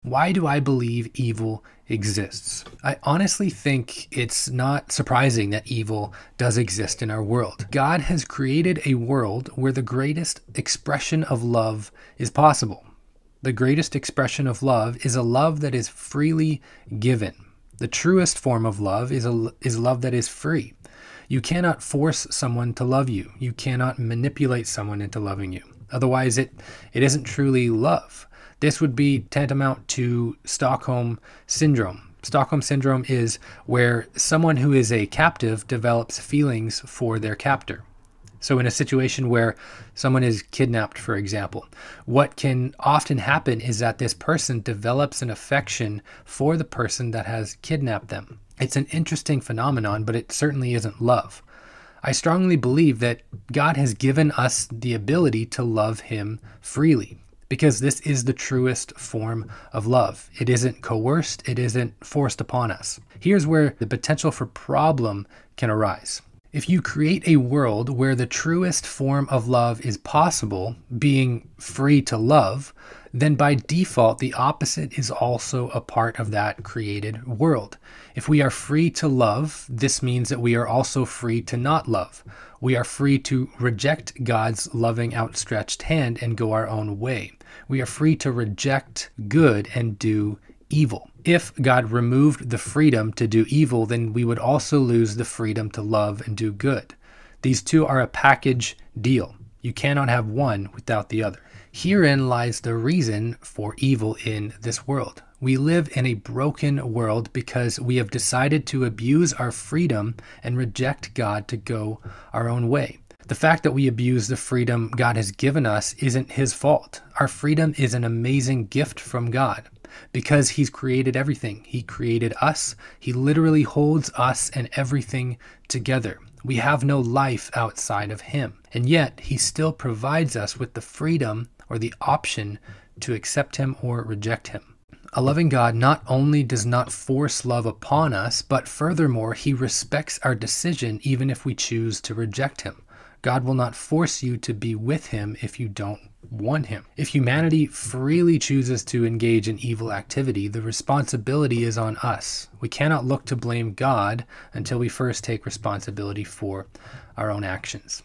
Why do I believe evil exists? I honestly think it's not surprising that evil does exist in our world. God has created a world where the greatest expression of love is possible. The greatest expression of love is a love that is freely given. The truest form of love is love that is free. You cannot force someone to love you. You cannot manipulate someone into loving you. Otherwise, it isn't truly love. This would be tantamount to Stockholm Syndrome. Stockholm Syndrome is where someone who is a captive develops feelings for their captor. So in a situation where someone is kidnapped, for example, what can often happen is that this person develops an affection for the person that has kidnapped them. It's an interesting phenomenon, but it certainly isn't love. I strongly believe that God has given us the ability to love him freely, because this is the truest form of love. It isn't coerced, it isn't forced upon us. Here's where the potential for problem can arise. If you create a world where the truest form of love is possible, being free to love, then by default, the opposite is also a part of that created world. If we are free to love, this means that we are also free to not love. We are free to reject God's loving outstretched hand and go our own way. We are free to reject good and do evil. If God removed the freedom to do evil, then we would also lose the freedom to love and do good. These two are a package deal. You cannot have one without the other. Herein lies the reason for evil in this world. We live in a broken world because we have decided to abuse our freedom and reject God to go our own way. The fact that we abuse the freedom God has given us isn't his fault. Our freedom is an amazing gift from God because he's created everything. He created us. He literally holds us and everything together. We have no life outside of him. And yet he still provides us with the freedom or the option to accept him or reject him. A loving God not only does not force love upon us, but furthermore, he respects our decision even if we choose to reject him. God will not force you to be with him if you don't want him. If humanity freely chooses to engage in evil activity, the responsibility is on us. We cannot look to blame God until we first take responsibility for our own actions.